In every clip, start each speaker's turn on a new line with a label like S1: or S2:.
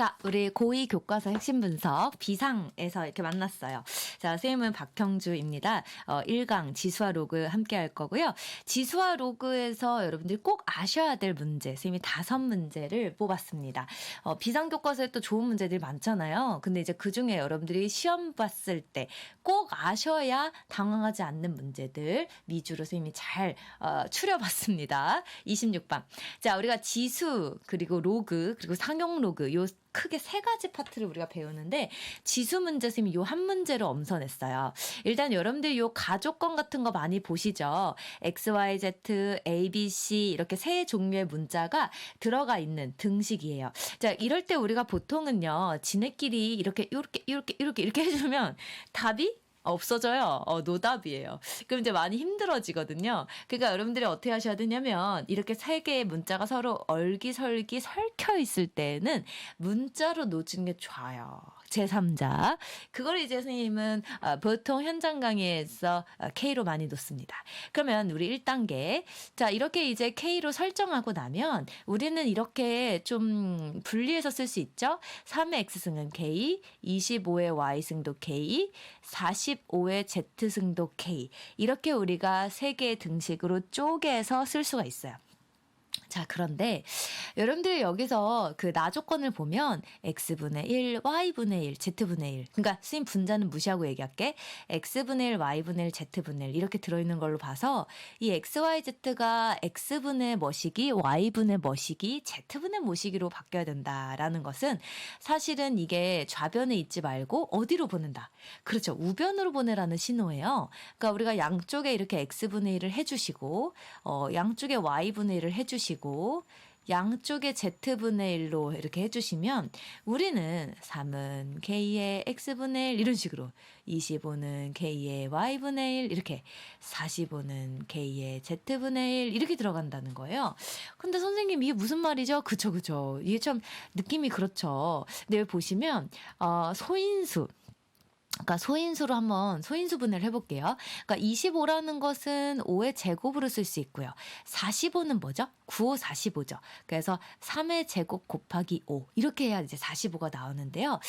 S1: 자, 우리 고2 교과서 핵심 분석 비상에서 이렇게 만났어요. 자, 선생님은 박형주입니다. 1강 지수와 로그 함께 할 거고요. 지수와 로그에서 여러분들이 꼭 아셔야 될 문제, 선생님이 5문제를 뽑았습니다. 비상 교과서에 또 좋은 문제들이 많잖아요. 근데 이제 그중에 여러분들이 시험 봤을 때 꼭 아셔야 당황하지 않는 문제들 위주로 선생님이 잘 추려봤습니다. 26번. 자, 우리가 지수, 그리고 로그, 그리고 상용 로그, 요 크게 세 가지 파트를 우리가 배우는데 지수 문제 선생님이 요 한 문제로 엄선했어요. 일단 여러분들 요 가족권 같은 거 많이 보시죠. X, Y, Z, A, B, C 이렇게 세 종류의 문자가 들어가 있는 등식이에요. 자, 이럴 때 우리가 보통은요. 지네끼리 이렇게 해주면 답이 없어져요. 노답이에요. 그럼 이제 많이 힘들어지거든요. 그러니까 여러분들이 어떻게 하셔야 되냐면 이렇게 세 개의 문자가 서로 얼기설기 설켜 있을 때는 문자로 놓치는 게 좋아요. 제3자. 그걸 이제 선생님은 보통 현장 강의에서 K로 많이 놓습니다. 그러면 우리 1단계. 자, 이렇게 이제 K로 설정하고 나면 우리는 이렇게 좀 분리해서 쓸 수 있죠. 3의 X승은 K, 25의 Y승도 K, 45의 Z승도 K. 이렇게 우리가 세 개의 등식으로 쪼개서 쓸 수가 있어요. 자, 그런데 여러분들이 여기서 그 나조건을 보면 X분의 1, Y분의 1, Z분의 1. 그러니까 선생님 분자는 무시하고 얘기할게. X분의 1, Y분의 1, Z분의 1 이렇게 들어있는 걸로 봐서 이 X, Y, Z가 X분의 뭐시기, Y분의 뭐시기, Z분의 뭐시기로 바뀌어야 된다라는 것은 사실은 이게 좌변에 있지 말고 어디로 보낸다. 그렇죠. 우변으로 보내라는 신호예요. 그러니까 우리가 양쪽에 이렇게 X분의 1을 해주시고 양쪽에 Y분의 1을 해주시고 양쪽에 Z분의 1로 이렇게 해주시면 우리는 3은 K의 X분의 1 이런 식으로 25는 K의 Y분의 1 이렇게 45는 K의 Z분의 1 이렇게 들어간다는 거예요. 근데 선생님 이게 무슨 말이죠? 그쵸. 이게 좀 느낌이 그렇죠. 근데 여기 보시면 소인수. 그러니까 소인수로 한번 소인수분해를 해볼게요. 그러니까 25라는 것은 5의 제곱으로 쓸 수 있고요. 45는 뭐죠? 9, 5, 45죠. 그래서 3의 제곱 곱하기 5 이렇게 해야 이제 45가 나오는데요.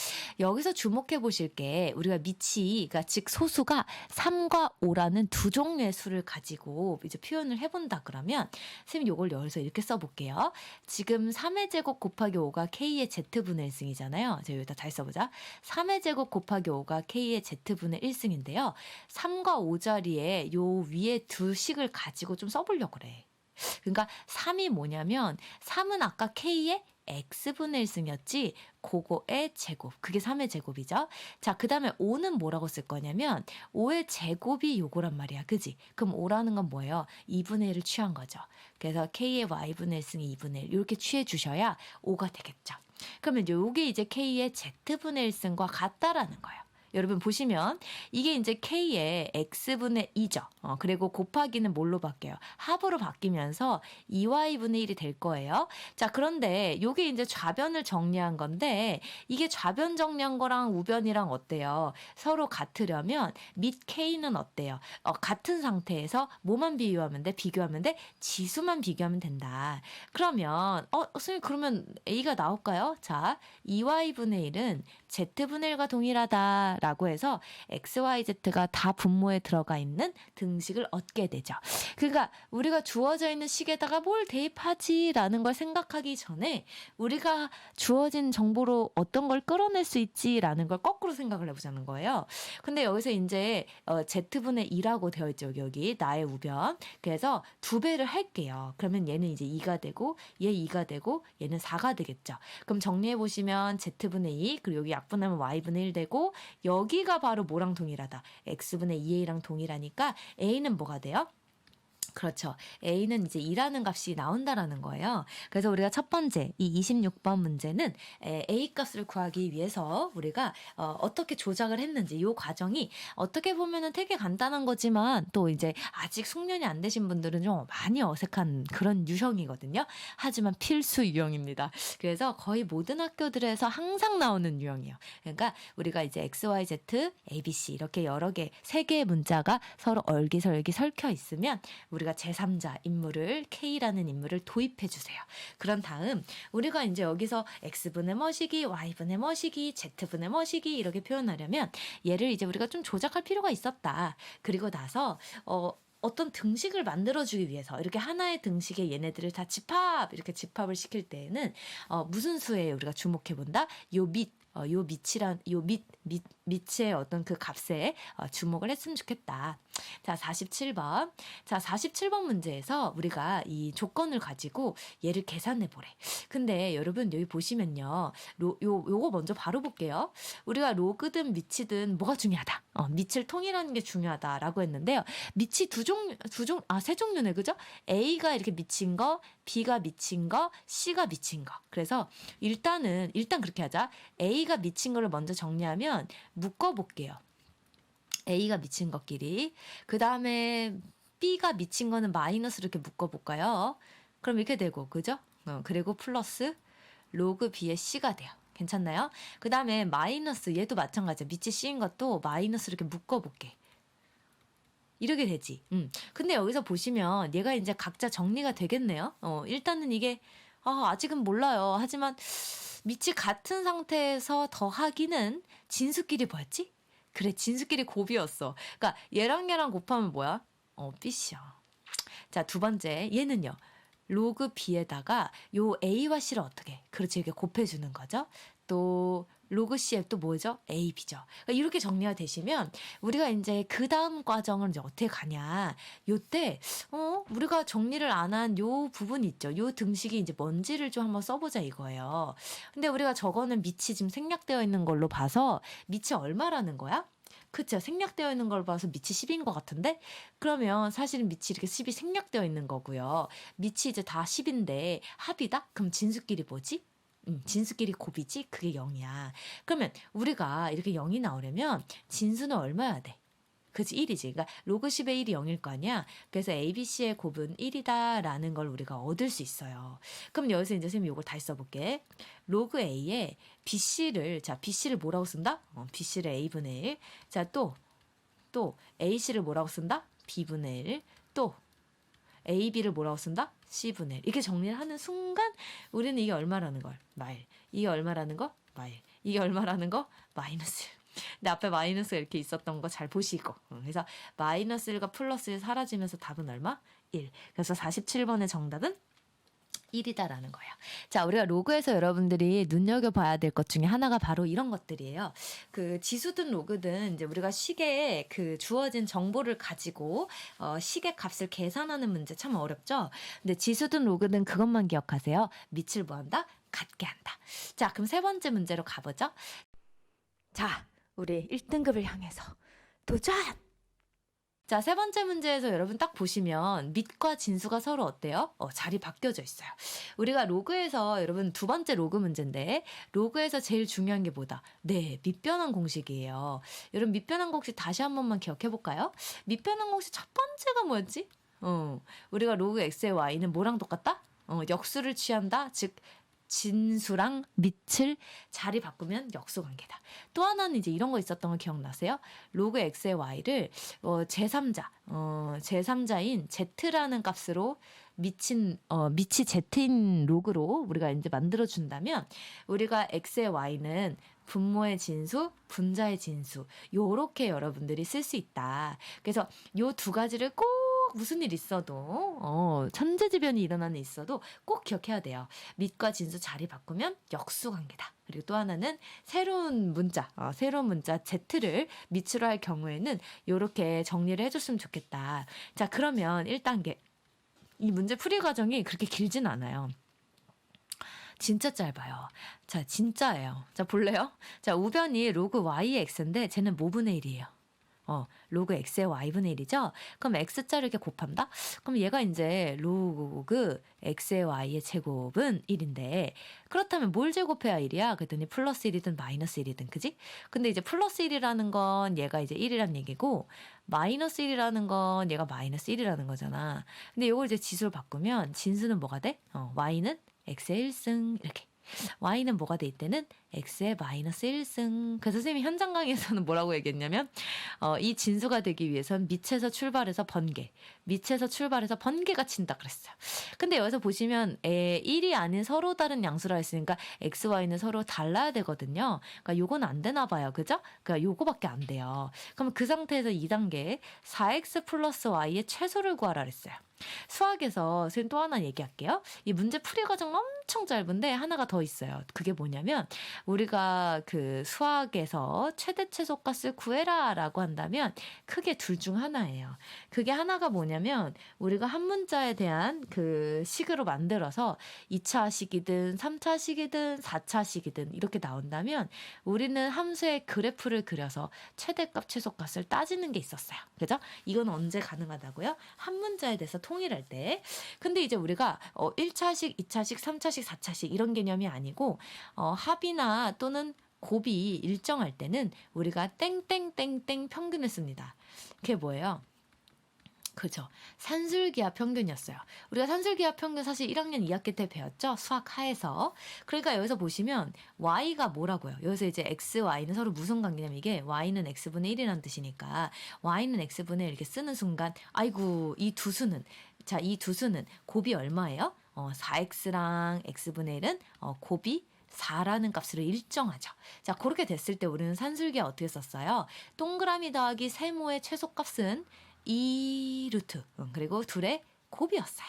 S1: 여기서 주목해 보실 게 우리가 미치, 그러니까 즉 소수가 3과 5라는 두 종류의 수를 가지고 이제 표현을 해본다 그러면 선생님 이걸 여기서 이렇게 써볼게요. 지금 3의 제곱 곱하기 5가 K의 Z분의 1승이잖아요. 제가 여기다 잘 써보자. 3의 제곱 곱하기 5가 K의 Z분의 1승인데요. 3과 5 자리에 요 위에 두 식을 가지고 좀 써보려고 그래. 그러니까 3이 뭐냐면 3은 아까 K의 X분의 1승이었지 그거의 제곱. 그게 3의 제곱이죠. 자, 그 다음에 5는 뭐라고 쓸 거냐면 5의 제곱이 요거란 말이야. 그지? 그럼 5라는 건 뭐예요? 2분의 1을 취한 거죠. 그래서 K의 Y분의 1승이 2분의 1 이렇게 취해 주셔야 5가 되겠죠. 그러면 요게 이제 K의 Z분의 1승과 같다라는 거예요. 여러분 보시면 이게 이제 K의 X분의 2죠. 그리고 곱하기는 뭘로 바뀌어요? 합으로 바뀌면서 2Y분의 1이 될 거예요. 자, 그런데 이게 이제 좌변을 정리한 건데 이게 좌변 정리한 거랑 우변이랑 어때요? 서로 같으려면 밑 K는 어때요? 같은 상태에서 뭐만 비교하면 돼? 지수만 비교하면 된다. 그러면 선생님 그러면 A가 나올까요? 자, 2Y분의 1은 Z분의 1과 동일하다. 라고 해서 XYZ가 다 분모에 들어가 있는 등식을 얻게 되죠. 그러니까 우리가 주어져 있는 식에다가 뭘 대입하지 라는 걸 생각하기 전에 우리가 주어진 정보로 어떤 걸 끌어낼 수 있지 라는 걸 거꾸로 생각을 해보자는 거예요. 근데 여기서 이제 Z분의 2라고 되어 있죠. 여기 나의 우변. 그래서 2배를 할게요. 그러면 얘는 이제 2가 되고 얘 2가 되고 얘는 4가 되겠죠. 그럼 정리해보시면 Z분의 2 그리고 여기 약분하면 Y분의 1 되고 여기가 바로 뭐랑 동일하다? X분의 2A랑 동일하니까 A는 뭐가 돼요? 그렇죠. A는 이제 2라는 값이 나온다라는 거예요. 그래서 우리가 첫 번째 이 26번 문제는 A 값을 구하기 위해서 우리가 어떻게 조작을 했는지 이 과정이 어떻게 보면은 되게 간단한 거지만 또 이제 아직 숙련이 안 되신 분들은 좀 많이 어색한 그런 유형이거든요. 하지만 필수 유형입니다. 그래서 거의 모든 학교들에서 항상 나오는 유형이에요. 그러니까 우리가 이제 X, Y, Z, A, B, C 이렇게 여러 개, 세 개의 문자가 서로 얼기설기 설켜 있으면 우리 우리가 제3자 인물을 K라는 인물을 도입해 주세요. 그런 다음 우리가 이제 여기서 X분의 뭐시기, Y분의 뭐시기, Z분의 뭐시기 이렇게 표현하려면 얘를 이제 우리가 좀 조작할 필요가 있었다. 그리고 나서 어떤 등식을 만들어주기 위해서 이렇게 하나의 등식에 얘네들을 다 이렇게 집합을 시킬 때에는 무슨 수에 우리가 주목해 본다? 밑의 어떤 그 값에 주목을 했으면 좋겠다. 자, 47번. 자, 47번 문제에서 우리가 이 조건을 가지고 얘를 계산해 보래. 근데 여러분 여기 보시면요. 요거 먼저 바로 볼게요. 우리가 로그든 미치든 뭐가 중요하다. 밑을 통일하는 게 중요하다라고 했는데요. 밑이 세 종류네. 그죠? A가 이렇게 미친 거, B가 미친 거, C가 미친 거. 그래서 일단 그렇게 하자. A가 미친 거를 먼저 정리하면 묶어 볼게요. A가 미친 것끼리. 그 다음에 B가 미친 거는 마이너스로 이렇게 묶어볼까요? 그럼 이렇게 되고, 그죠? 그리고 플러스 로그 B의 C가 돼요. 괜찮나요? 그 다음에 마이너스, 얘도 마찬가지야. 밑이 C인 것도 마이너스로 이렇게 묶어볼게. 이렇게 되지. 근데 여기서 보시면 얘가 이제 각자 정리가 되겠네요. 일단은 이게, 아직은 몰라요. 하지만 밑이 같은 상태에서 더하기는 진수끼리 뭐였지? 그래, 진수끼리 곱이었어. 그러니까 얘랑 곱하면 뭐야? B씨야. 자, 두 번째 얘는요. 로그 B에다가 요 A와 C를 어떻게? 그렇지, 이렇게 곱해주는 거죠. 또 로그 C에 또 뭐죠? A, B죠. 그러니까 이렇게 정리가 되시면 우리가 이제 그 다음 과정을 이제 어떻게 가냐. 요때 우리가 정리를 안 한 요 부분 있죠. 요 등식이 이제 뭔지를 좀 한번 써보자 이거예요. 근데 우리가 저거는 밑이 지금 생략되어 있는 걸로 봐서 밑이 얼마라는 거야? 그쵸. 생략되어 있는 걸 봐서 밑이 10인 것 같은데? 그러면 사실은 밑이 이렇게 10이 생략되어 있는 거고요. 밑이 이제 다 10인데 합이다? 그럼 진수끼리 뭐지? 진수끼리 곱이지? 그게 0이야. 그러면 우리가 이렇게 0이 나오려면 진수는 얼마여야 돼? 그치, 1이지. 그러니까 로그 10의 1이 0일 거 아니야. 그래서 ABC의 곱은 1이다라는 걸 우리가 얻을 수 있어요. 그럼 여기서 이제 선생님이 이걸 다시 써볼게. 로그 A에 BC를 뭐라고 쓴다? BC를 A분의 1. 자, 또 AC를 뭐라고 쓴다? B분의 1. 또 AB를 뭐라고 쓴다? C분의 1. 이렇게 정리를 하는 순간 우리는 이게 얼마라는 걸? 마일. 이게 얼마라는 거? 마일. 이게 얼마라는 거? 마이너스 1. 근데 앞에 마이너스가 이렇게 있었던 거 잘 보시고. 그래서 마이너스 1과 플러스 1 사라지면서 답은 얼마? 1. 그래서 47번의 정답은 1이다라는 거예요. 자, 우리가 로그에서 여러분들이 눈여겨봐야 될 것 중에 하나가 바로 이런 것들이에요. 그 지수든 로그든 이제 우리가 식에 그 주어진 정보를 가지고 식의 값을 계산하는 문제 참 어렵죠? 근데 지수든 로그든 그것만 기억하세요. 밑을 뭐 한다? 같게 한다. 자, 그럼 세 번째 문제로 가보죠. 자, 우리 1등급을 향해서 도전! 자, 세 번째 문제에서 여러분 딱 보시면 밑과 진수가 서로 어때요? 자리 바뀌어져 있어요. 우리가 로그에서 여러분 두 번째 로그 문제인데 로그에서 제일 중요한 게 뭐다? 네, 밑변환 공식이에요. 여러분 밑변환 공식 다시 한 번만 기억해 볼까요? 밑변환 공식 첫 번째가 뭐였지? 우리가 로그 x의 y는 뭐랑 똑같다? 역수를 취한다. 즉 진수랑 밑을 자리 바꾸면 역수 관계다. 또 하나는 이제 이런 거 있었던 거 기억나세요? 로그 x의 y를 제3자인 z라는 값으로 밑이 z인 로그로 우리가 이제 만들어 준다면 우리가 x의 y는 분모의 진수, 분자의 진수 요렇게 여러분들이 쓸 수 있다. 그래서 요 두 가지를 꼭 무슨 일 있어도 천재지변이 일어나는 있어도 꼭 기억해야 돼요. 밑과 진수 자리 바꾸면 역수 관계다. 그리고 또 하나는 새로운 문자 Z를 밑으로 할 경우에는 이렇게 정리를 해줬으면 좋겠다. 자, 그러면 1단계 이 문제 풀이 과정이 그렇게 길진 않아요. 진짜 짧아요. 자, 진짜예요. 자, 볼래요? 자, 우변이 로그 y의 x인데 쟤는 뭐분의 1이에요? 로그 x의 y분의 1이죠? 그럼 x자를 이렇게 곱한다? 그럼 얘가 이제 로그 x의 y의 제곱은 1인데 그렇다면 뭘 제곱해야 1이야? 그랬더니 플러스 1이든 마이너스 1이든 그지? 근데 이제 플러스 1이라는 건 얘가 이제 1이란 얘기고 마이너스 1이라는 건 얘가 마이너스 1이라는 거잖아. 근데 이걸 이제 지수로 바꾸면 진수는 뭐가 돼? y는 x의 1승 이렇게. y는 뭐가 돼 이때는 x의 마이너스 1승. 그래서 선생님이 현장 강의에서는 뭐라고 얘기했냐면 이 진수가 되기 위해선 밑에서 출발해서 번개가 친다 그랬어요. 근데 여기서 보시면 1이 아닌 서로 다른 양수라 했으니까 x, y는 서로 달라야 되거든요. 그러니까 요건 안 되나 봐요. 그죠? 그러니까 요거밖에 안 돼요. 그럼 그 상태에서 2단계 4x 플러스 y의 최소를 구하라 그랬어요. 수학에서 선생님 또 하나 얘기할게요. 이 문제 풀이 과정 엄청 짧은데 하나가 더 있어요. 그게 뭐냐면 우리가 그 수학에서 최대 최소값을 구해라 라고 한다면 크게 둘 중 하나예요. 그게 하나가 뭐냐면 우리가 한 문자에 대한 그 식으로 만들어서 2차식이든 3차식이든 4차식이든 이렇게 나온다면 우리는 함수의 그래프를 그려서 최대값 최소값을 따지는 게 있었어요. 그죠? 이건 언제 가능하다고요? 한 문자에 대해서 통일할 때. 근데 이제 우리가 1차식, 2차식, 3차식, 4차식 이런 개념이 아니고 합이나 또는 곱이 일정할 때는 우리가 땡땡땡땡 평균을 씁니다. 그게 뭐예요? 그죠. 산술기하 평균이었어요. 우리가 산술기하 평균 사실 1학년 2학기 때 배웠죠? 수학 하에서. 그러니까 여기서 보시면 y가 뭐라고요? 여기서 이제 x, y는 서로 무슨 관계냐면 이게 y는 x분의 1이라는 뜻이니까 y는 x분의 1 이렇게 쓰는 순간 아이고 이 두 수는 곱이 얼마예요? 4x랑 x분의 1은 곱이 4라는 값으로 일정하죠. 자, 그렇게 됐을 때 우리는 산술기하 어떻게 썼어요? 동그라미 더하기 세모의 최소값은 2루트 그리고 둘의 곱이었어요.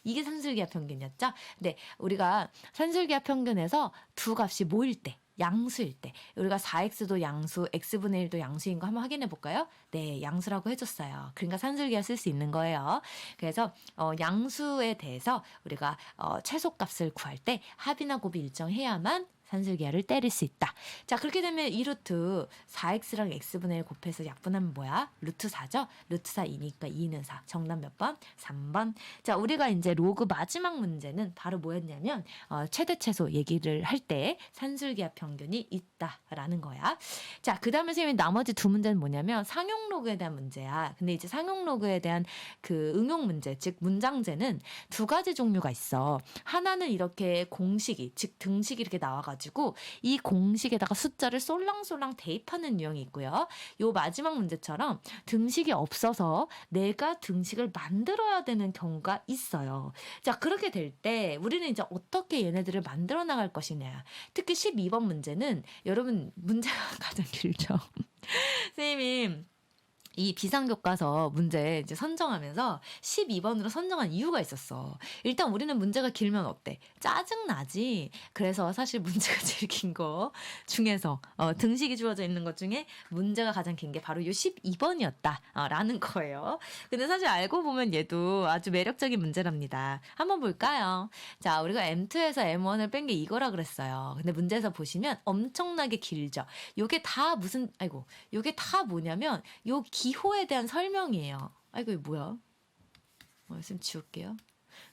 S1: 이게 산술기하 평균이었죠. 근데 우리가 산술기하 평균에서 두 값이 모일 때 양수일 때 우리가 4x도 양수, x분의 1도 양수인 거 한번 확인해 볼까요? 네, 양수라고 해줬어요. 그러니까 산술기하 쓸 수 있는 거예요. 그래서 양수에 대해서 우리가 최소값을 구할 때 합이나 곱이 일정해야만 산술기하를 때릴 수 있다. 자, 그렇게 되면 2루트 4x랑 x분의 1 곱해서 약분하면 뭐야? 루트 4죠? 루트 4 2니까 2는 4. 정답 몇 번? 3번. 자, 우리가 이제 로그 마지막 문제는 바로 뭐였냐면 최대 최소 얘기를 할 때 산술기하 평균이 있다라는 거야. 자, 그 다음에 선생님이 나머지 두 문제는 뭐냐면 상용 로그에 대한 문제야. 근데 이제 상용 로그에 대한 그 응용 문제, 즉 문장제는 두 가지 종류가 있어. 하나는 이렇게 공식이, 즉 등식이 이렇게 나와가지고 이 공식에다가 숫자를 쏠랑쏠랑 대입하는 유형이 있고요. 요 마지막 문제처럼 등식이 없어서 내가 등식을 만들어야 되는 경우가 있어요. 자, 그렇게 될 때 우리는 이제 어떻게 얘네들을 만들어 나갈 것이냐. 특히 12번 문제는 여러분 문제가 가장 길죠. 선생님이 이 비상교과서 문제 이제 선정하면서 12번으로 선정한 이유가 있었어. 일단 우리는 문제가 길면 어때? 짜증나지. 그래서 사실 문제가 제일 긴 거 중에서 등식이 주어져 있는 것 중에 문제가 가장 긴 게 바로 이 12번이었다. 라는 거예요. 근데 사실 알고 보면 얘도 아주 매력적인 문제랍니다. 한번 볼까요? 자, 우리가 M2에서 M1을 뺀 게 이거라 그랬어요. 근데 문제에서 보시면 엄청나게 길죠. 요게 다 뭐냐면 요 기호에 대한 설명이에요. 아이고 이거 뭐야? 좀 지울게요.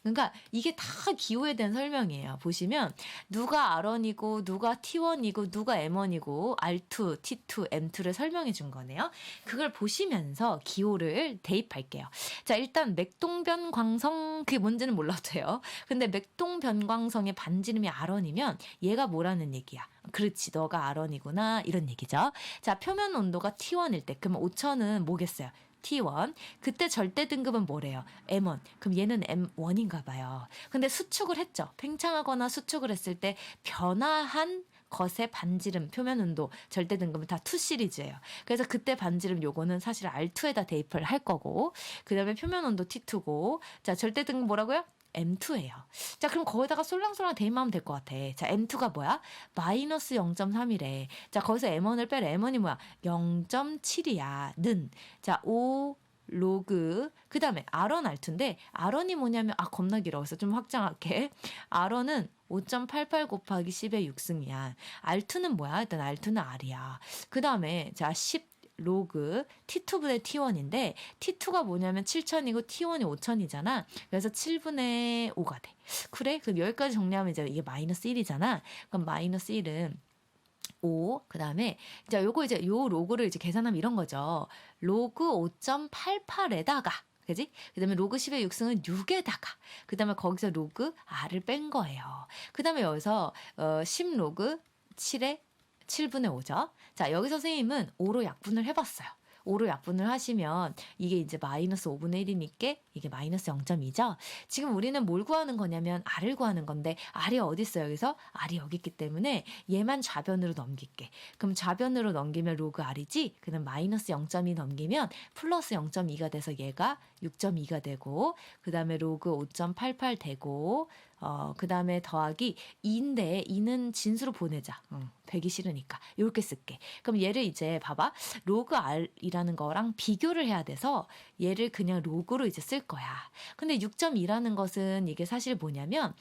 S1: 그러니까 이게 다 기호에 대한 설명이에요. 보시면 누가 R1이고 누가 T1이고 누가 M1이고 R2, T2, M2를 설명해 준 거네요. 그걸 보시면서 기호를 대입할게요. 자, 일단 맥동변광성 그게 뭔지는 몰라도 돼요. 근데 맥동변광성의 반지름이 R1이면 얘가 뭐라는 얘기야? 그렇지, 너가 R1이구나 이런 얘기죠. 자, 표면 온도가 T1일 때 그러면 5,000은 뭐겠어요? T1. 그때 절대 등급은 뭐래요? M1. 그럼 얘는 M1인가 봐요. 근데 수축을 했죠. 팽창하거나 수축을 했을 때 변화한 것의 반지름, 표면 온도, 절대 등급은 다 2 시리즈예요. 그래서 그때 반지름 요거는 사실 R2에다 대입을 할 거고 그 다음에 표면 온도 T2고 자, 절대 등급 뭐라고요? M2예요. 자, 그럼 거기다가 솔랑솔랑 대입하면 될 것 같아. 자, M2가 뭐야? 마이너스 0.3이래. 자, 거기서 M1을 빼래. M1이 뭐야? 0.7이야. 는. 자, 5 로그 그 다음에 R1, R2인데 R1이 뭐냐면 겁나 길어. 그래서 좀 확장할게. R1은 5.88 곱하기 10의 6승이야. R2는 뭐야? 일단 R2는 R이야. 그 다음에 자, 10 로그 T2분의 T1인데 T2가 뭐냐면 7,000이고 T1이 5,000이잖아. 그래서 7분의 5가 돼. 그래? 그럼 여기까지 정리하면 이제 이게 마이너스 1이잖아. 그럼 마이너스 1은 5, 그 다음에 자, 요거 이제 요 로그를 이제 계산하면 이런 거죠. 로그 5.88에다가 그지? 그 다음에 로그 10의 6승은 6에다가 그 다음에 거기서 로그 R을 뺀 거예요. 그 다음에 여기서 10 로그 7에 7분의 5죠. 자, 여기서 선생님은 5로 약분을 해봤어요. 5로 약분을 하시면 이게 이제 마이너스 5분의 1이니까 이게 마이너스 0.2죠. 지금 우리는 뭘 구하는 거냐면 R을 구하는 건데 R이 어디 있어요? 여기서 R이 여기 있기 때문에 얘만 좌변으로 넘길게. 그럼 좌변으로 넘기면 로그 R이지. 그다음 마이너스 0.2 넘기면 플러스 0.2가 돼서 얘가 6.2가 되고 그 다음에 로그 5.88 되고 그 다음에 더하기 2인데 2는 진수로 보내자. 되기 싫으니까 이렇게 쓸게. 그럼 얘를 이제 봐봐. 로그 R이라는 거랑 비교를 해야 돼서 얘를 그냥 로그로 이제 쓸 거야. 근데 6.2라는 것은 이게 사실 뭐냐면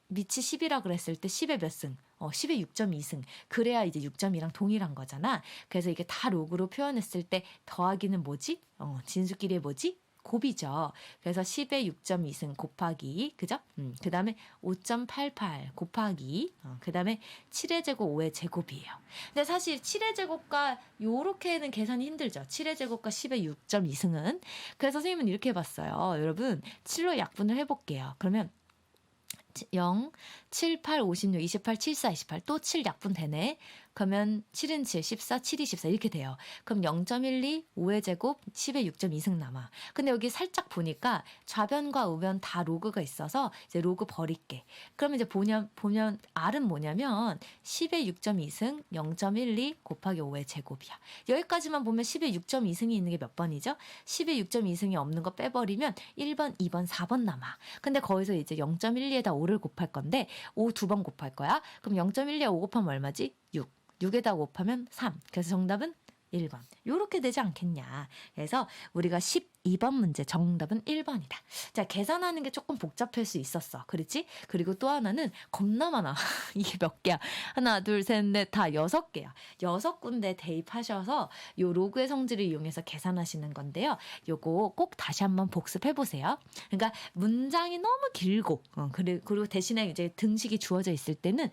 S1: 밑이 10이라 그랬을 때 10의 몇 승? 10의 6.2승. 그래야 이제 6.2랑 동일한 거잖아. 그래서 이게 다 로그로 표현했을 때 더하기는 뭐지? 진수끼리의 뭐지? 곱이죠. 그래서 10의 6.2승 곱하기 그죠? 그 다음에 5.88 곱하기 그 다음에 7의 제곱 5의 제곱이에요. 근데 사실 7의 제곱과 요렇게는 계산이 힘들죠. 7의 제곱과 10의 6.2승은. 그래서 선생님은 이렇게 해봤어요. 여러분 7로 약분을 해볼게요. 그러면 0, 7, 8, 56, 28, 74, 28 또 7 약분 되네. 그러면 7은 7, 14, 7이 14 이렇게 돼요. 그럼 0.12, 5의 제곱, 10의 6.2승 남아. 근데 여기 살짝 보니까 좌변과 우변 다 로그가 있어서 이제 로그 버릴게. 그러면 이제 보면 R은 뭐냐면 10의 6.2승 0.12 곱하기 5의 제곱이야. 여기까지만 보면 10의 6.2승이 있는 게 몇 번이죠? 10의 6.2승이 없는 거 빼버리면 1번, 2번, 4번 남아. 근데 거기서 이제 0.12에다 5를 곱할 건데 5 두 번 곱할 거야. 그럼 0.12에 5 곱하면 얼마지? 6. 6에다 곱하면 3. 그래서 정답은 1번. 요렇게 되지 않겠냐. 그래서 우리가 12번 문제 정답은 1번이다. 자, 계산하는 게 조금 복잡할 수 있었어. 그렇지? 그리고 또 하나는 겁나 많아. 이게 몇 개야? 하나, 둘, 셋, 넷, 다 6개야. 6군데 대입하셔서 요 로그의 성질을 이용해서 계산하시는 건데요. 요거 꼭 다시 한번 복습해 보세요. 그러니까 문장이 너무 길고 그리고 대신에 이제 등식이 주어져 있을 때는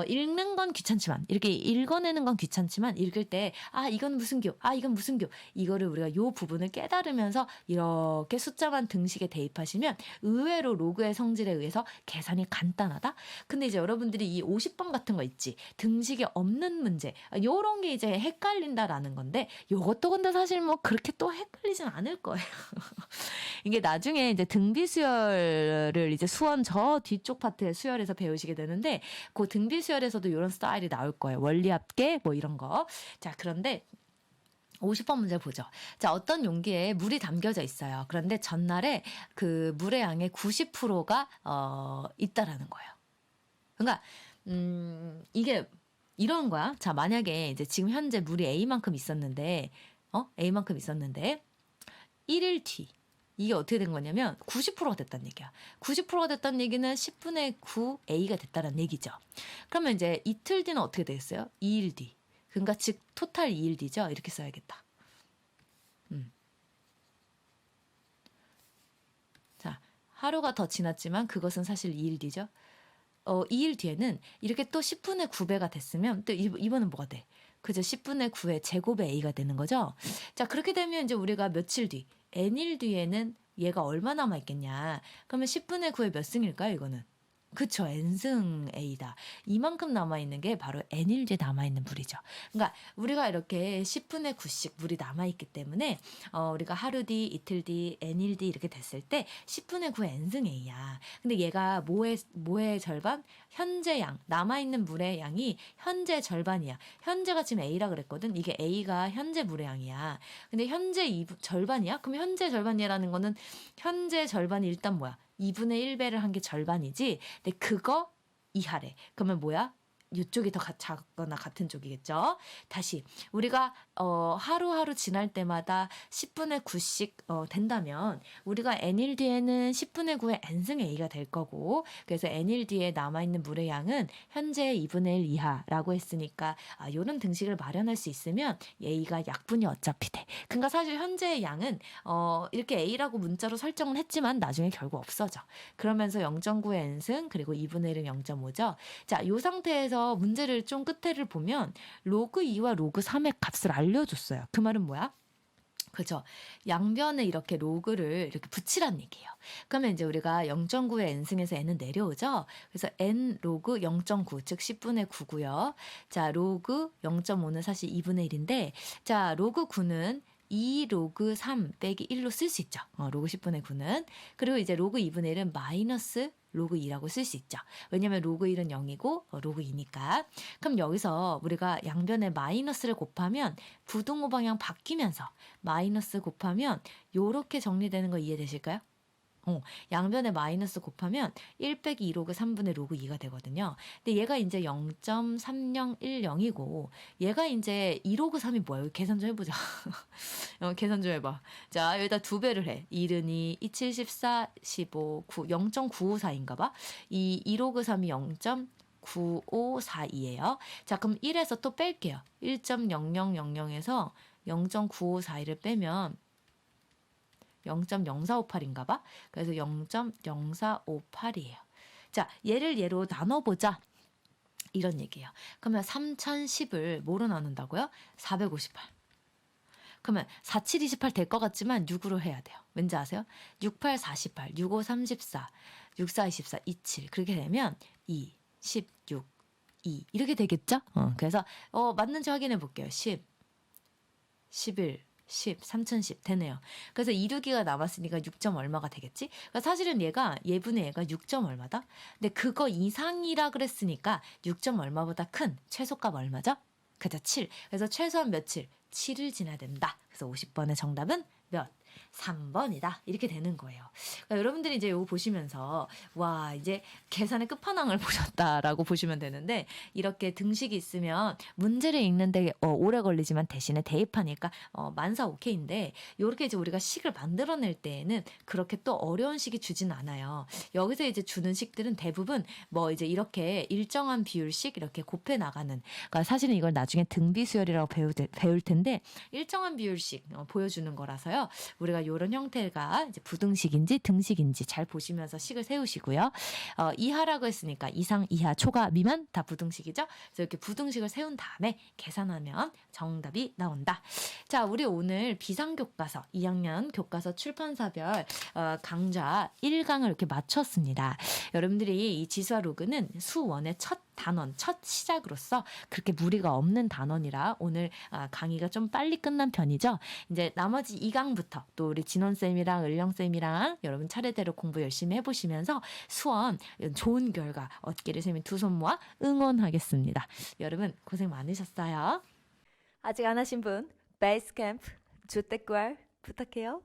S1: 읽는 건 귀찮지만 이렇게 읽어내는 건 귀찮지만 읽을 때 이건 무슨 교? 이건 무슨 교? 이거를 우리가 요 부분을 깨달으면서 이렇게 숫자만 등식에 대입하시면 의외로 로그의 성질에 의해서 계산이 간단하다? 근데 이제 여러분들이 이 50번 같은 거 있지? 등식이 없는 문제. 요런 게 이제 헷갈린다라는 건데 요것도 근데 사실 뭐 그렇게 또 헷갈리진 않을 거예요. 이게 나중에 이제 등비 수열을 이제 수원 저 뒤쪽 파트의 수열에서 배우시게 되는데 그 등비 수열에서도 이런 스타일이 나올 거예요. 원리 합계 뭐 이런 거. 자, 그런데 50번 문제 보죠. 자, 어떤 용기에 물이 담겨져 있어요. 그런데 전날에 그 물의 양의 90%가 있다라는 거예요. 그러니까 이게 이런 거야. 자, 만약에 이제 지금 현재 물이 A만큼 있었는데 A만큼 있었는데 1일 뒤 이게 어떻게 된 거냐면 90%가 됐다는 얘기야. 90%가 됐다는 얘기는 10분의 9 A가 됐다는 얘기죠. 그러면 이제 이틀 뒤는 어떻게 되겠어요? 2일 뒤. 그러니까 즉 토탈 2일 뒤죠. 이렇게 써야겠다. 자, 하루가 더 지났지만 그것은 사실 2일 뒤죠. 2일 뒤에는 이렇게 또 10분의 9배가 됐으면 또 이번은 뭐가 돼? 그죠? 10분의 9의 제곱의 A가 되는 거죠. 자, 그렇게 되면 이제 우리가 며칠 뒤, N일 뒤에는 얘가 얼마 남아 있겠냐? 그러면 10분의 9의 몇 승일까요? 이거는. 그쵸. N승 A다. 이만큼 남아있는 게 바로 N일 뒤에 남아있는 물이죠. 그러니까 우리가 이렇게 10분의 9씩 물이 남아있기 때문에 우리가 하루 뒤, 이틀 뒤, N일 뒤 이렇게 됐을 때 10분의 9 N승 A야. 근데 얘가 뭐의 절반? 현재 양. 남아있는 물의 양이 현재 절반이야. 현재가 지금 A라 그랬거든. 이게 A가 현재 물의 양이야. 근데 현재 절반이야? 그럼 현재 절반이라는 거는 현재 절반이 일단 뭐야? 2분의 1배를 한 게 절반이지. 근데 그거 이하래. 그러면 뭐야? 이쪽이 더 작거나 같은 쪽이겠죠. 다시 우리가 하루하루 지날 때마다 10분의 9씩 된다면 우리가 n일 뒤에는 10분의 9의 n승 a가 될 거고 그래서 n일 뒤에 남아있는 물의 양은 현재 2분의 1 이하라고 했으니까 이런 등식을 마련할 수 있으면 a가 약분이 어차피 돼. 그러니까 사실 현재의 양은 이렇게 a라고 문자로 설정을 했지만 나중에 결국 없어져. 그러면서 0.9의 n승 그리고 2분의 1은 0.5죠. 자, 이 상태에서 문제를 좀 끝에를 보면 로그 2와 로그 3의 값을 알려줬어요. 그 말은 뭐야? 그죠. 양변에 이렇게 로그를 이렇게 붙이란 얘기예요. 그러면 이제 우리가 0.9의 n승에서 n은 내려오죠. 그래서 n 로그 0.9, 즉 10분의 9고요. 자, 로그 0.5는 사실 2분의 1인데, 자, 로그 9는 2 로그 3 빼기 1로 쓸 수 있죠. 로그 10분의 9는. 그리고 이제 로그 2분의 1은 마이너스 로그 2라고 쓸 수 있죠. 왜냐면 로그 1은 0이고 로그 2니까. 그럼 여기서 우리가 양변에 마이너스를 곱하면 부등호 방향 바뀌면서 마이너스 곱하면 요렇게 정리되는 거 이해되실까요? 양변에 마이너스 곱하면 1 빼기 2 로그 3분의 로그 2가 되거든요. 근데 얘가 이제 0.3010이고 얘가 이제 2 로그 3이 뭐야? 여기 계산 좀 해보자. 계산 좀 해봐. 자, 여기다 2배를 해. 1은 2, 2, 7, 14, 15, 9, 0.954인가 봐. 이 로그 3이 0.9542예요. 자, 그럼 1에서 또 뺄게요. 1.0000에서 0.9542를 빼면 0.0458인가 봐. 그래서 0.0458이에요. 자, 얘를 얘로 나눠보자. 이런 얘기예요. 그러면 3010을 뭐로 나눈다고요? 458. 그러면 4728 될 것 같지만 6으로 해야 돼요. 왠지 아세요? 68 48, 65 34, 64 24, 27 그렇게 되면 2, 16, 2 이렇게 되겠죠? 그래서 맞는지 확인해 볼게요. 10, 11, 10, 3010 되네요. 그래서 이루기가 남았으니까 6점 얼마가 되겠지? 그러니까 사실은 얘분의 얘가 6점 얼마다? 근데 그거 이상이라 그랬으니까 6점 얼마보다 큰 최소값 얼마죠? 그죠? 7. 그래서 최소한 며칠? 7을 지나야 된다. 그래서 50번의 정답은 몇? 3번이다. 이렇게 되는 거예요. 그러니까 여러분들이 이제 이거 보시면서 와 이제 계산의 끝판왕을 보셨다라고 보시면 되는데 이렇게 등식이 있으면 문제를 읽는데 오래 걸리지만 대신에 대입하니까 만사 오케이인데 이렇게 이제 우리가 식을 만들어낼 때에는 그렇게 또 어려운 식이 주진 않아요. 여기서 이제 주는 식들은 대부분 뭐 이제 이렇게 일정한 비율씩 이렇게 곱해 나가는 그러니까 사실은 이걸 나중에 등비수열이라고 배울 텐데 일정한 비율씩 보여주는 거라서요. 우리가 이런 형태가 이제 부등식인지 등식인지 잘 보시면서 식을 세우시고요. 이하라고 했으니까 이상, 이하, 초과, 미만 다 부등식이죠. 그래서 이렇게 부등식을 세운 다음에 계산하면 정답이 나온다. 자, 우리 오늘 비상교과서 2학년 교과서 출판사별 강좌 1강을 이렇게 마쳤습니다. 여러분들이 이 지수와 로그는 수원의 첫 단원, 첫 시작으로서 그렇게 무리가 없는 단원이라 오늘 강의가 좀 빨리 끝난 편이죠. 이제 나머지 2강부터 또 우리 진원쌤이랑 을령쌤이랑 여러분 차례대로 공부 열심히 해보시면서 수원 좋은 결과 얻기를 쌤이 두 손 모아 응원하겠습니다. 여러분 고생 많으셨어요. 아직 안 하신 분 베이스 캠프 주택구알 부탁해요.